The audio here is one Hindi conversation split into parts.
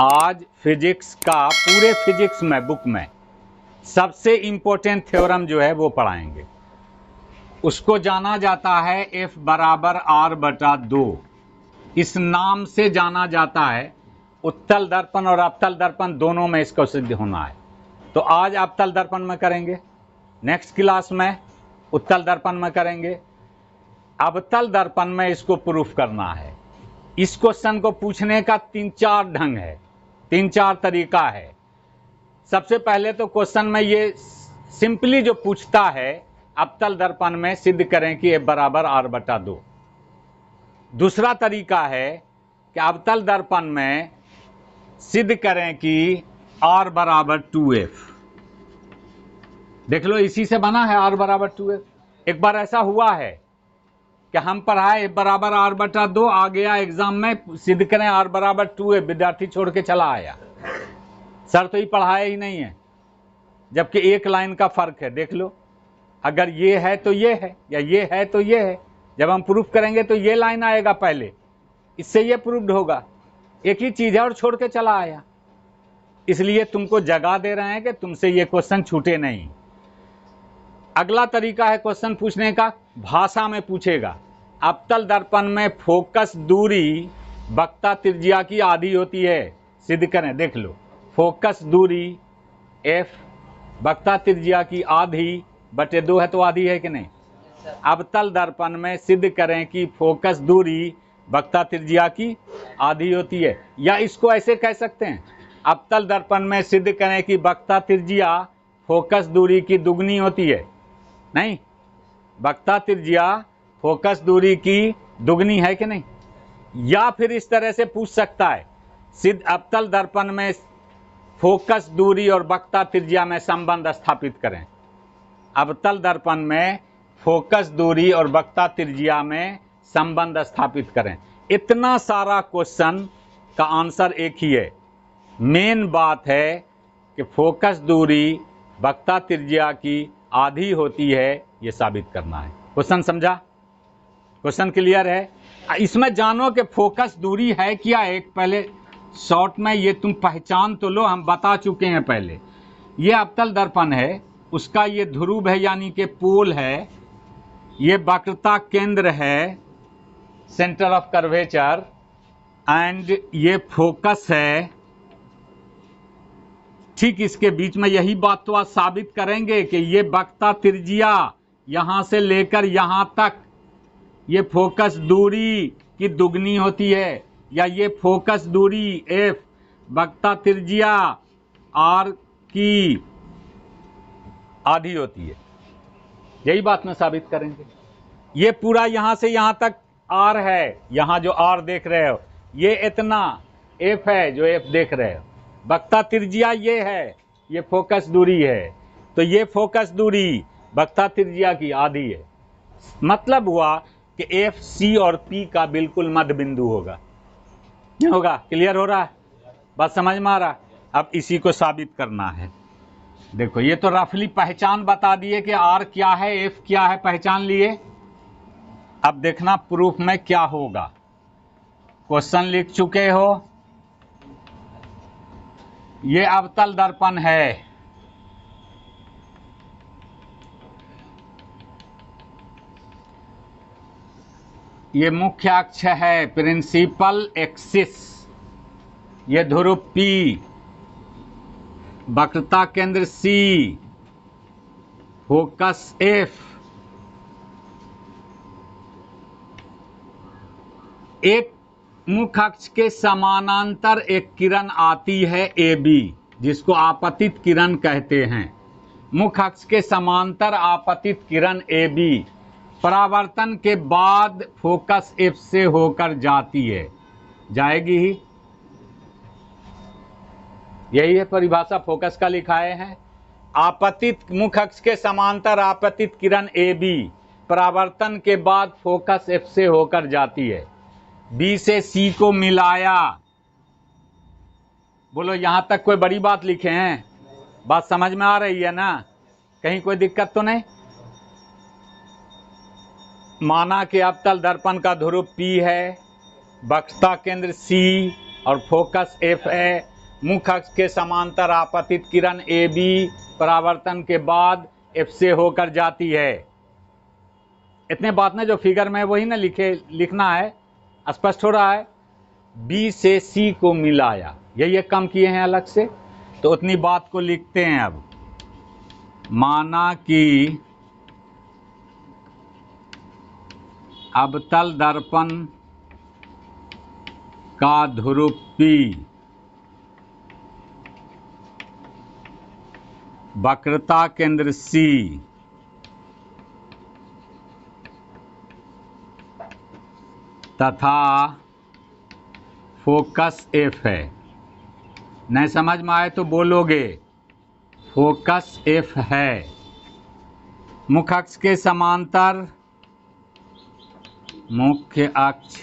आज फिजिक्स का पूरे फिजिक्स में बुक में सबसे इम्पोर्टेंट थ्योरम जो है वो पढ़ाएंगे। उसको जाना जाता है F बराबर R/2। इस नाम से जाना जाता है। उत्तल दर्पण और अवतल दर्पण दोनों में इसको सिद्ध होना है। तो आज अवतल दर्पण में करेंगे, नेक्स्ट क्लास में उत्तल दर्पण में करेंगे। अवतल दर्पण में इसको प्रूफ करना है। इस क्वेश्चन को पूछने का 3-4 ढंग है, 3-4 तरीका है। सबसे पहले तो क्वेश्चन में ये सिंपली जो पूछता है अवतल दर्पण में सिद्ध करें कि F बराबर R/2। दूसरा तरीका है कि अवतल दर्पण में सिद्ध करें कि R बराबर 2F। देख लो, इसी से बना है R बराबर 2F। एक बार ऐसा हुआ है कि हम पढ़ाए F बराबर R/2, आ गया एग्जाम में सिद्ध करें R बराबर 2F, विद्यार्थी छोड़ के चला आया। सर तो ये पढ़ाया ही नहीं है, जबकि एक लाइन का फर्क है। देख लो, अगर ये है तो ये है, या ये है तो ये है। जब हम प्रूफ करेंगे तो ये लाइन आएगा पहले, इससे ये प्रूव्ड होगा। एक ही चीज है और छोड़ के चला आया। इसलिए तुमको जगा दे रहे हैं कि तुमसे ये क्वेश्चन छूटे नहीं। अगला तरीका है क्वेश्चन पूछने का, भाषा में पूछेगा। अवतल दर्पण में फोकस दूरी वक्ता त्रिज्या की आधी होती है, सिद्ध करें। देख लो, फोकस दूरी F वक्ता त्रिज्या की आधी बटे 2 है, तो आधी है कि नहीं। अवतल दर्पण में सिद्ध करें कि फोकस दूरी वक्ता त्रिज्या की आधी होती है। या इसको ऐसे कह सकते हैं, अवतल दर्पण में सिद्ध करें कि वक्ता त्रिज्या फोकस दूरी की दुगनी होती है। नहीं, वक्ता त्रिज्या फोकस दूरी की दुगनी है कि नहीं। या फिर इस तरह से पूछ सकता है, सिद्ध अवतल दर्पण में फोकस दूरी और वक्ता त्रिज्या में संबंध स्थापित करें। अवतल दर्पण में फोकस दूरी और वक्ता त्रिज्या में संबंध स्थापित करें। इतना सारा क्वेश्चन का आंसर एक ही है। मेन बात है कि फोकस दूरी वक्ता त्रिज्या की आधी होती है, ये साबित करना है। क्वेश्चन समझा? क्वेश्चन क्लियर है? इसमें जानो कि फोकस दूरी है क्या। एक पहले शॉर्ट में ये तुम पहचान तो लो, हम बता चुके हैं पहले। ये अवतल दर्पण है, उसका ये ध्रुव है यानी कि पोल है, ये वक्रता केंद्र है, सेंटर ऑफ कर्वेचर, एंड ये फोकस है। ठीक इसके बीच में यही बात तो आज साबित करेंगे कि ये वक्ता त्रिज्या यहां से लेकर यहां तक ये फोकस दूरी की दुगनी होती है, या ये फोकस दूरी F वक्ता त्रिज्या R की आधी होती है। यही बात में साबित करेंगे। ये पूरा यहां से यहां तक R है, यहां जो R देख रहे हो ये इतना F है जो F देख रहे हो। वक्ता त्रिज्या ये है, ये फोकस दूरी है, तो ये फोकस दूरी वक्ता त्रिज्या की आधी है। मतलब हुआ कि F, C और P का बिल्कुल मध्य बिंदु होगा। क्या होगा? क्लियर हो रहा है? बात समझ में आ रहा है? अब इसी को साबित करना है। देखो, ये तो रफली पहचान बता दिए कि R क्या है, F क्या है, पहचान लिए। अब देखना प्रूफ में क्या होगा। क्वेश्चन लिख चुके हो। ये अवतल दर्पण है, ये मुख्य अक्ष है, प्रिंसिपल एक्सिस, ये ध्रुव P, वक्रता केंद्र C, फोकस F। एक मुख्य अक्ष के समानांतर एक किरण आती है AB, जिसको आपतित किरण कहते हैं। मुख्य अक्ष के समांतर आपतित किरण AB परावर्तन के बाद फोकस F से होकर जाती है, जाएगी ही। यही है परिभाषा, फोकस का लिखाए हैं। आपतित मुख्य अक्ष के समांतर आपतित किरण AB परावर्तन के बाद फोकस F से होकर जाती है। B से C को मिलाया। बोलो, यहां तक कोई बड़ी बात लिखे हैं? बात समझ में आ रही है ना? कहीं कोई दिक्कत तो नहीं? माना कि अवतल दर्पण का ध्रुव P है, वक्रता केंद्र C और फोकस एफ है। मुख्य अक्ष के समांतर आपतित किरण ए बी परावर्तन के बाद एफ से होकर जाती है। इतने बात ना जो फिगर में वही ना लिखना है, स्पष्ट हो रहा है। बी से सी को मिलाया, यही एक काम किए हैं अलग से, तो उतनी बात को लिखते हैं। अब माना कि अवतल दर्पण का ध्रुव P वक्रता केंद्र C तथा फोकस F है। नहीं समझ में आए तो बोलोगे, फोकस F है। मुख्य अक्ष के समांतर, मुख्य अक्ष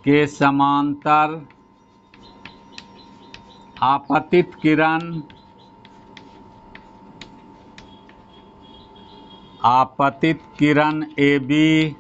के समांतर आपतित किरण ए बी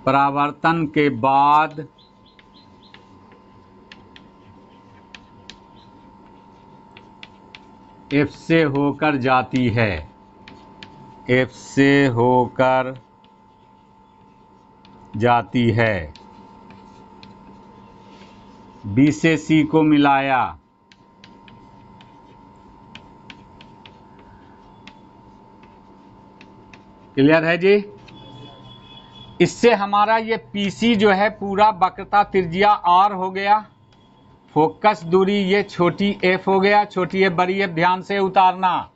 परावर्तन के बाद एफ से होकर जाती है। एफ से होकर जाती है। बी से सी को मिलाया, क्लियर है जी। इससे हमारा ये पीसी जो है पूरा वक्रता त्रिज्या आर हो गया। फोकस दूरी ये छोटी एफ हो गया। छोटी एफ बड़ी एफ ध्यान से उतारना,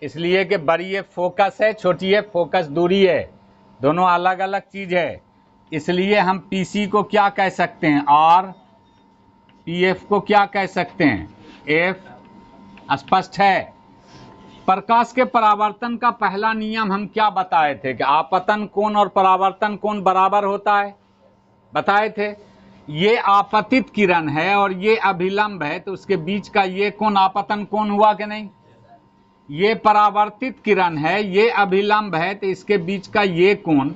इसलिए कि बड़ी एफ फोकस है, छोटी एफ फोकस दूरी है, दोनों अलग अलग चीज है। इसलिए हम पीसी को क्या कह सकते हैं, आर। पीएफ को क्या कह सकते हैं, एफ। स्पष्ट है। प्रकाश के परावर्तन का पहला नियम हम क्या बताए थे कि आपतन कोण और परावर्तन कोण बराबर होता है, बताए थे। ये आपतित किरण है और ये अभिलंब है, तो उसके बीच का ये कोण आपतन कोण हुआ कि नहीं। ये परावर्तित किरण है, ये अभिलंब है, तो इसके बीच का ये कोण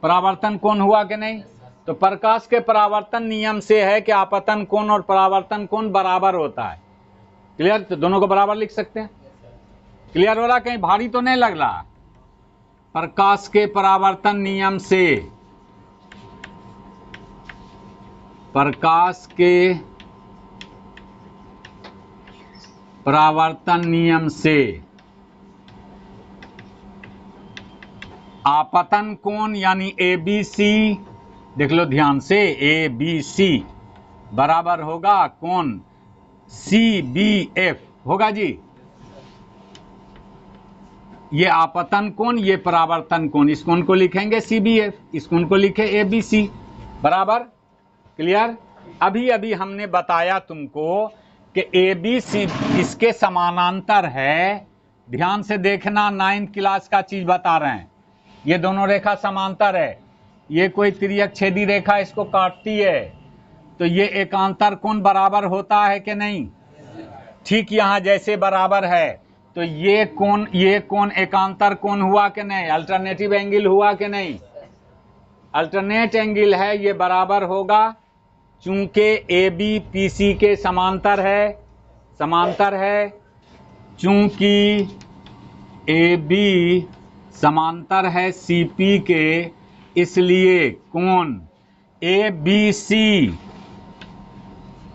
परावर्तन कोण हुआ कि नहीं। तो प्रकाश के परावर्तन नियम से है कि आपतन कोण और परावर्तन कोण बराबर होता है। क्लियर, तो दोनों को बराबर लिख सकते हैं। क्लियर हो रहा, कहीं भारी तो नहीं लग रहा। प्रकाश के परावर्तन नियम से, प्रकाश के परावर्तन नियम से आपतन कोण यानी ए बी सी, देख लो ध्यान से, ए बी सी बराबर होगा कोण सी बी एफ होगा जी। ये आपतन कोण, ये परावर्तन कोण, इस कोण को लिखेंगे सी बी एफ, इस कोण को लिखे ए बी सी, बराबर। क्लियर। अभी अभी हमने बताया तुमको कि ए बी सी इसके समानांतर है। ध्यान से देखना, 9th क्लास का चीज बता रहे हैं। ये दोनों रेखा समांतर है। ये कोई तिर्यक छेदी रेखा इसको काटती है, तो ये एकांतर कोण बराबर होता है कि नहीं। ठीक यहाँ जैसे बराबर है, तो ये कोण एकांतर कोण हुआ कि नहीं, अल्टरनेटिव एंगल हुआ कि नहीं। अल्टरनेट एंगल है, ये बराबर होगा। चूंकि ए बी पी सी के समांतर है, चूंकि ए बी समांतर है सी पी के, इसलिए कोण ए बी सी,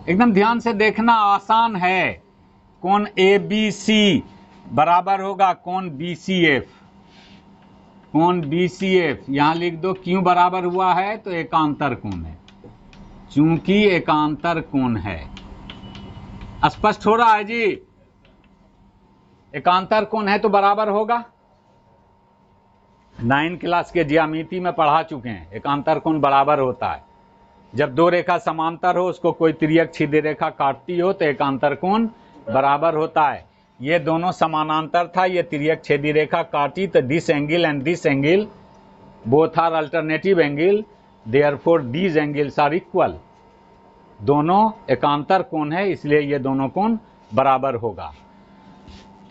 एकदम ध्यान से देखना, आसान है। कोण ए बी सी बराबर होगा कोण बी सी एफ। कोण बी सी एफ यहां लिख दो। क्यों बराबर हुआ है, तो एकांतर कोण है, चूंकि एकांतर कोण है। स्पष्ट हो रहा है जी। एकांतर कोण है तो बराबर होगा। 9th क्लास के ज्यामिति में पढ़ा चुके हैं, एकांतर कोण बराबर होता है। जब दो रेखा समांतर हो, उसको कोई तिर्यक छेदी रेखा काटती हो, तो एकांतर कोण बराबर होता है। ये दोनों समानांतर था, ये तिर्यक छेदी रेखा काटी, तो this angle and this angle both are alternative angle, therefore these angles are equal. दोनों एकांतर कोण है, इसलिए ये दोनों कोण बराबर होगा।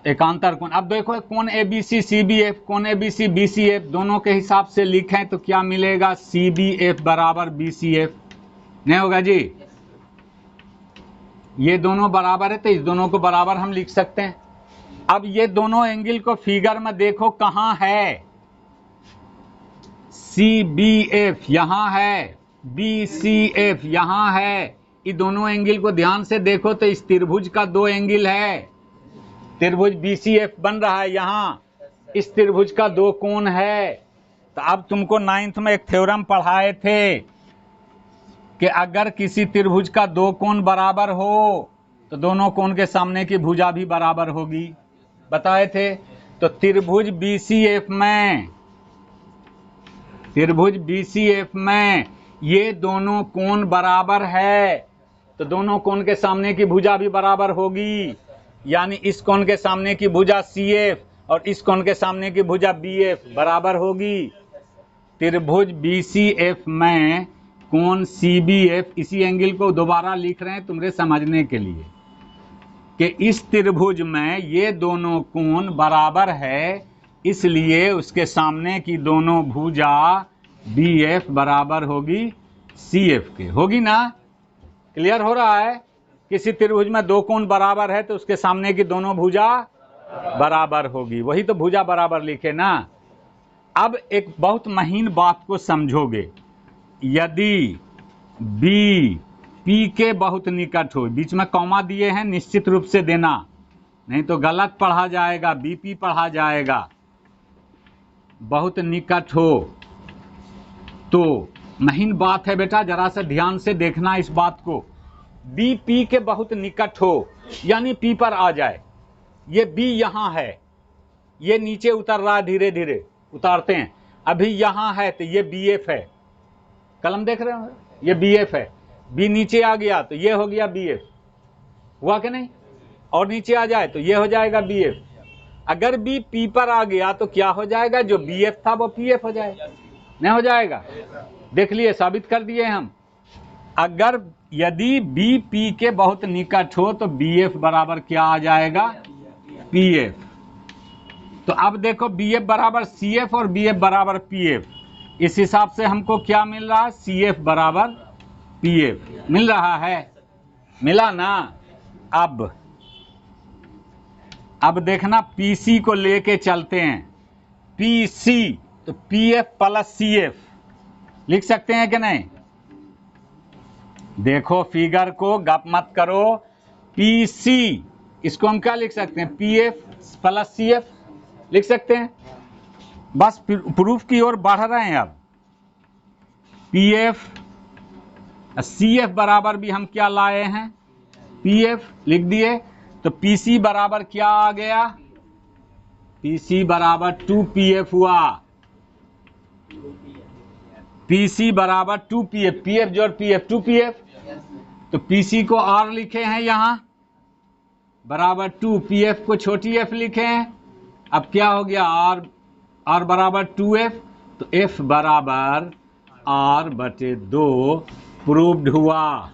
एकांतर कोण। अब देखो कोण ABC CBF, कोण ABC BCF दोनों के हिसाब से लिखें तो क्या मिलेगा, CBF बराबर BCF। नहीं होगा जी, ये दोनों बराबर है तो इस दोनों को बराबर हम लिख सकते हैं। अब ये दोनों एंगल को फिगर में देखो कहां है, CBF यहां है, BCF यहां है। ये दोनों एंगल को ध्यान से देखो तो इस त्रिभुज का दो एंगल है, त्रिभुज BCF बन रहा है यहां, इस त्रिभुज का दो कोण है। तो अब तुमको 9th में एक थ्योरम पढ़ाए थे कि अगर किसी त्रिभुज का दो कोण बराबर हो तो दोनों कोण के सामने की भुजा भी बराबर होगी, बताए थे। तो त्रिभुज BCF में ये दोनों कोण बराबर है तो दोनों कोण के सामने की भुजा भी बराबर होगी, यानी इस कोण के सामने की भुजा CF और इस कोण के सामने की भुजा BF बराबर होगी। त्रिभुज BCF में कोण CBF, इसी एंगल को दोबारा लिख रहे हैं तुम्हारे समझने के लिए कि इस त्रिभुज में ये दोनों कोण बराबर है, इसलिए उसके सामने की दोनों भुजा BF बराबर होगी CF के, होगी ना। क्लियर हो रहा है, किसी त्रिभुज में दो कोण बराबर है तो उसके सामने की दोनों भुजा बराबर होगी, वही तो भुजा बराबर लिखे ना। अब एक बहुत महीन बात को समझोगे, यदि B P के बहुत निकट हो, बीच में कॉमा दिए हैं निश्चित रूप से देना, नहीं तो गलत पढ़ा जाएगा, BP पढ़ा जाएगा। बहुत निकट हो तो महीन बात है बेटा, जरा सा ध्यान से देखना इस बात को। B P के बहुत निकट हो यानी P पर आ जाए, ये B यहां है, ये नीचे उतर रहा है, धीरे धीरे उतारते हैं, अभी यहां है तो ये BF है, कलम देख रहे हो, ये BF है। B नीचे आ गया तो ये हो गया BF, हुआ कि नहीं, और नीचे आ जाए तो ये हो जाएगा BF। अगर B P पर आ गया तो क्या हो जाएगा, जो BF था वो PF हो जाएगा, नहीं हो जाएगा। देख लिए, साबित कर दिए हम। अगर यदि B P के बहुत निकट हो तो BF बराबर क्या आ जाएगा, PF। तो अब देखो BF बराबर CF और BF बराबर PF, इस हिसाब से हमको क्या मिल रहा है, CF बराबर PF मिल रहा है, मिला ना। अब देखना PC को लेके चलते हैं, PC तो PF प्लस CF लिख सकते हैं कि नहीं। देखो फिगर को, गप मत करो। PC इसको हम क्या लिख सकते हैं, PF प्लस CF लिख सकते हैं। बस प्रूफ की ओर बढ़ रहे हैं। अब PF CF बराबर भी हम क्या लाए हैं, PF लिख दिए। तो PC बराबर क्या आ गया, PC बराबर 2PF हुआ, PC बराबर 2PF, PF जोड़ PF 2PF। तो PC को R लिखे हैं यहां बराबर 2, PF को छोटी f लिखे हैं। अब क्या हो गया, R बराबर 2F, तो F बराबर R/2 प्रूव्ड हुआ।